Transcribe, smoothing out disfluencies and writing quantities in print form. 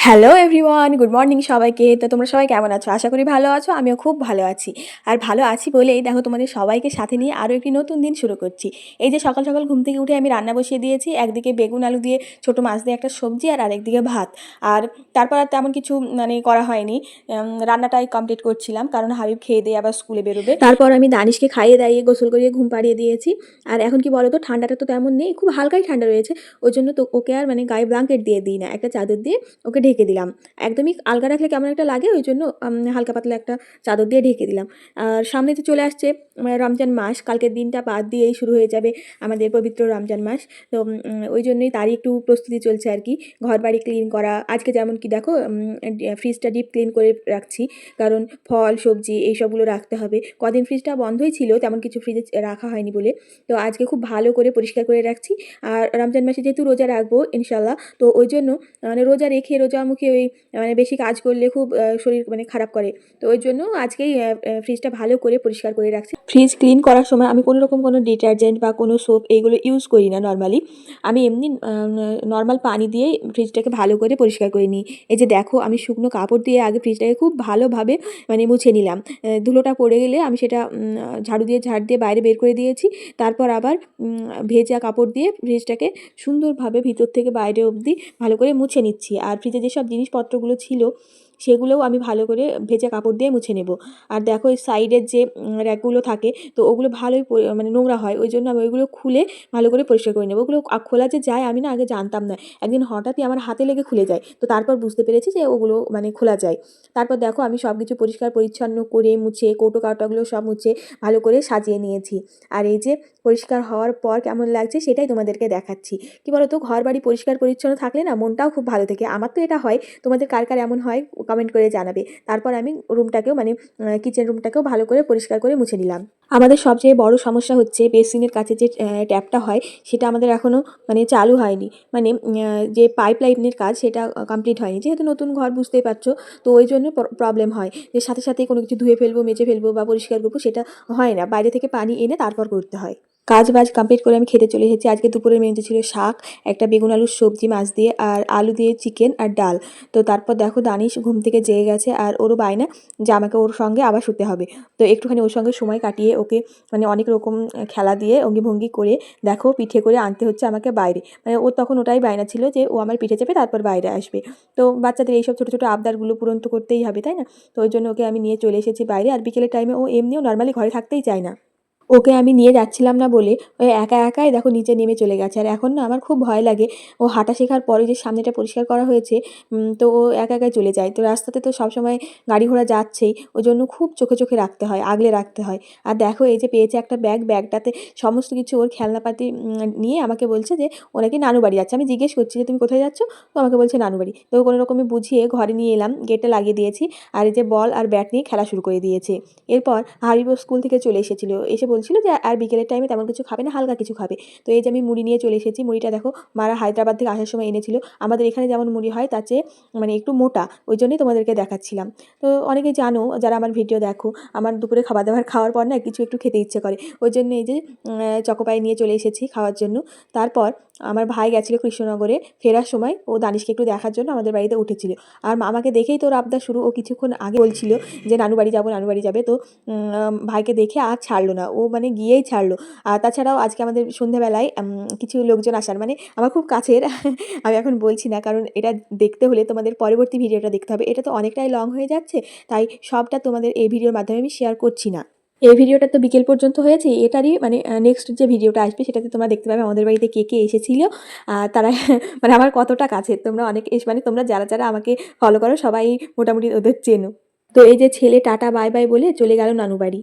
Hello everyone, good morning সবাইকে। তো তোমরা সবাই কেমন আছো? আশা করি ভালো আছো। আমিও খুব ভালো আছি। আর ভালো আছি বলেই দেখো তোমাদের সবাইকে সাথে নিয়ে আরও একটি নতুন দিন শুরু করছি। এই যে সকাল সকাল ঘুম থেকে উঠে আমি রান্না বসিয়ে দিয়েছি। একদিকে বেগুন আলু দিয়ে ছোটো মাছ দিয়ে একটা সবজি, আর আরেকদিকে ভাত। আর তারপর আর তেমন কিছু করা হয়নি। রান্নাটাই কমপ্লিট করছিলাম, কারণ হাবিব খেয়ে দিয়ে আবার স্কুলে বেরোবে। তারপর আমি দানিশকে খাইয়ে দাইয়ে গোসল করিয়ে ঘুম পাড়িয়ে দিয়েছি। আর এখন কি বলো তো, ঠান্ডাটা তো তেমন নেই, খুব হালকাই ঠান্ডা রয়েছে। ওই জন্য তো ওকে আর গায়ে ব্ল্যাঙ্কেট দিয়ে দিই না, একটা চাদর দিয়ে ওকে ঢেকে দিলাম। একদমই আলগা রাখলে কেমন একটা লাগে, ওই জন্য হালকা পাতলা একটা চাদর দিয়ে ঢেকে দিলাম। আর সামনে তো চলে আসছে রমজান মাস। কালকের দিনটা বাদ দিয়েই শুরু হয়ে যাবে আমাদের পবিত্র রমজান মাস। তো ওই জন্যই তারই একটু প্রস্তুতি চলছে আর কি। ঘর বাড়ি ক্লিন করা, আজকে যেমন কি দেখো ফ্রিজটা ডিপ ক্লিন করে রাখছি, কারণ ফল সবজি এইসবগুলো রাখতে হবে। কদিন ফ্রিজটা বন্ধই ছিল, তেমন কিছু ফ্রিজে রাখা হয়নি বলে। তো আজকে খুব ভালো করে পরিষ্কার করে রাখছি। আর রমজান মাসে যেহেতু রোজা রাখবো ইনশাল্লাহ, তো ওই জন্য রোজা রেখে রোজা মুখে ওই বেশি কাজ করলে খুব শরীর খারাপ করে। তো ওই জন্য আজকেই ফ্রিজটা ভালো করে পরিষ্কার করে রাখছি। ফ্রিজ ক্লিন করার সময় আমি কোনো রকম কোনো ডিটারজেন্ট বা কোনো সোপ এইগুলো ইউজ করি না। নর্মালি আমি এমনি নর্মাল পানি দিয়েই ফ্রিজটাকে ভালো করে পরিষ্কার করে নিই। এই যে দেখো, আমি শুকনো কাপড় দিয়ে আগে ফ্রিজটাকে খুব ভালোভাবে মুছে নিলাম। ধুলোটা পড়ে গেলে আমি সেটা ঝাড়ু দিয়ে ঝাড় দিয়ে বাইরে বের করে দিয়েছি। তারপর আবার ভেজা কাপড় দিয়ে ফ্রিজটাকে সুন্দরভাবে ভিতর থেকে বাইরে অবধি ভালো করে মুছে নিচ্ছি। আর ফ্রিজে যেসব জিনিসপত্রগুলো ছিল সেগুলোও আমি ভালো করে ভেজা কাপড় দিয়ে মুছে নেব। আর দেখো এই সাইডের যে র্যাকগুলো থাকে, তো ওগুলো ভালোই নোংরা হয়, ওই জন্য আমি ওইগুলো খুলে ভালো করে পরিষ্কার করে নেবো। ওগুলো খোলা যে যায় আমি না আগে জানতাম না, একদিন হঠাৎই আমার হাতে লেগে খুলে যায়। তো তারপর বুঝতে পেরেছি যে ওগুলো খোলা যায়। তারপর দেখো আমি সব কিছু পরিষ্কার পরিচ্ছন্ন করে মুছে কৌটো কাটাগুলো সব মুছে ভালো করে সাজিয়ে নিয়েছি। আর এই যে পরিষ্কার হওয়ার পর কেমন লাগছে সেটাই তোমাদেরকে দেখাচ্ছি। কি বলতো, ঘর বাড়ি পরিষ্কার পরিচ্ছন্ন থাকলে না মনটাও খুব ভালো থাকে। আমার তো এটা হয়, তোমাদের কার কার এমন হয় কমেন্ট করে জানাবে। তারপর আমি রুমটাকেও কিচেন রুমটাকেও ভালো করে পরিষ্কার করে মুছে নিলাম। আমাদের সবচেয়ে বড় সমস্যা হচ্ছে বেসিনের কাছে যে ট্যাপটা হয় সেটা আমাদের এখনও চালু হয়নি। যে পাইপ লাইনের কাজ সেটা কমপ্লিট হয়নি, যেহেতু নতুন ঘর বুঝতেই পারছো। তো ওই জন্য প্রবলেম হয় যে সাথে সাথে কোনো কিছু ধুয়ে ফেলবো, মেজে ফেলবো বা পরিষ্কার করবো, সেটা হয় না, বাইরে থেকে পানি এনে তারপর করতে হয়। কাজ বাজ কমপ্লিট করে আমি খেতে চলে এসেছি। আজকে দুপুরের মেনুতে ছিল শাক, একটা বেগুন আলুর সবজি মাছ দিয়ে, আর আলু দিয়ে চিকেন আর ডাল। তো তারপর দেখো দানিশ ঘুম থেকে জেগে গেছে, আর ওরও বায়না যে আমাকে ওর সঙ্গে আবার শুতে হবে। তো একটুখানি ওর সঙ্গে সময় কাটিয়ে ওকে অনেক রকম খেলা দিয়ে অঙ্গিভঙ্গি করে দেখো পিঠে করে আনতে হচ্ছে আমাকে বাইরে। ওর তখন ওটাই বায়না ছিল যে ও আমার পিঠে চেপে তারপর বাইরে আসবে। তো বাচ্চাদের এইসব ছোটো ছোটো আবদারগুলো পূরণ তো করতেই হবে, তাই না? তো ওই জন্য ওকে আমি নিয়ে চলে এসেছি বাইরে। আর বিকেলের টাইমে ও এমনিও নর্মালি ঘরে থাকতেই চায় না। ওকে আমি নিয়ে যাচ্ছিলাম না বলে ওই একা একাই দেখো নিচে নেমে চলে গেছে। আর এখন না আমার খুব ভয় লাগে, ও হাঁটা শেখার পরে যে সামনেটা পরিষ্কার করা হয়েছে, তো ও একা একাই চলে যায়। তো রাস্তাতে তো সবসময় গাড়ি ঘোড়া যাচ্ছেই, ওই জন্য খুব চোখে চোখে রাখতে হয়, আগলে রাখতে হয়। আর দেখো এই যে পেয়েছে একটা ব্যাগটাতে সমস্ত কিছু ওর খেলনাপাতি নিয়ে আমাকে বলছে যে ও নাকি নানু বাড়ি যাচ্ছে। আমি জিজ্ঞেস করছি যে তুমি কোথায় যাচ্ছ, তো আমাকে বলছে নানু বাড়ি। তো কোনো রকমে বুঝিয়ে ঘরে নিয়ে এলাম, গেটে লাগিয়ে দিয়েছি। আর এই যে বল আর ব্যাট নিয়ে খেলা শুরু করে দিয়েছে। এরপর হাবিব স্কুল থেকে চলে এসেছিলো, এসে বলছিল যে আর বিকেলের টাইমে তেমন কিছু খাবে না, হালকা কিছু খাবে। তো এই যে আমি মুড়ি নিয়ে চলে এসেছি। মুড়িটা দেখো মারা হায়দ্রাবাদ থেকে আসার সময় এনেছিল। আমাদের এখানে যেমন মুড়ি হয় তার চেয়ে একটু মোটা, ওই জন্যই তোমাদেরকে দেখাচ্ছিলাম। তো অনেকেই জানো যারা আমার ভিডিও দেখো, আমার দুপুরে খাওয়ার পর না কিছু একটু খেতে ইচ্ছে করে, ওই জন্য এই যে চকোপাই নিয়ে চলে এসেছি খাওয়ার জন্য। তারপর আমার ভাই গেছিলো কৃষ্ণনগরে, ফেরার সময় ও দানিশকে একটু দেখার জন্য আমাদের বাড়িতে উঠেছিল। আর আমাকে দেখেই তো ওর আবদার শুরু। ও কিছুক্ষণ আগে বলছিল যে নানু বাড়ি যাবো, নানু বাড়ি যাবে। তো ভাইকে দেখে আর ছাড়লো না, ও গিয়েই ছাড়লো। আর তাছাড়াও আজকে আমাদের সন্ধ্যাবেলায় কিছু লোকজন আসার, আমার খুব কাছের আমি এখন বলছি না, কারণ এটা দেখতে হলে তোমাদের পরবর্তী ভিডিওটা দেখতে হবে। এটা তো অনেকটাই লং হয়ে যাচ্ছে, তাই সবটা তোমাদের এই ভিডিওর মাধ্যমে আমি শেয়ার করছি না। এই ভিডিওটা তো বিকেল পর্যন্ত হয়েছে, এটারই নেক্সট যে ভিডিওটা আসবে সেটাতে তোমরা দেখতে পাবে আমাদের বাড়িতে কে কে এসেছিল। আর তারা আমার কতটা কাছে। তোমরা অনেক তোমরা যারা যারা আমাকে ফলো করো সবাই মোটামুটি ওদের চেনো। তো এই যে ছেলে টাটা বাই বাই বলে চলে গেল নানু বাড়ি।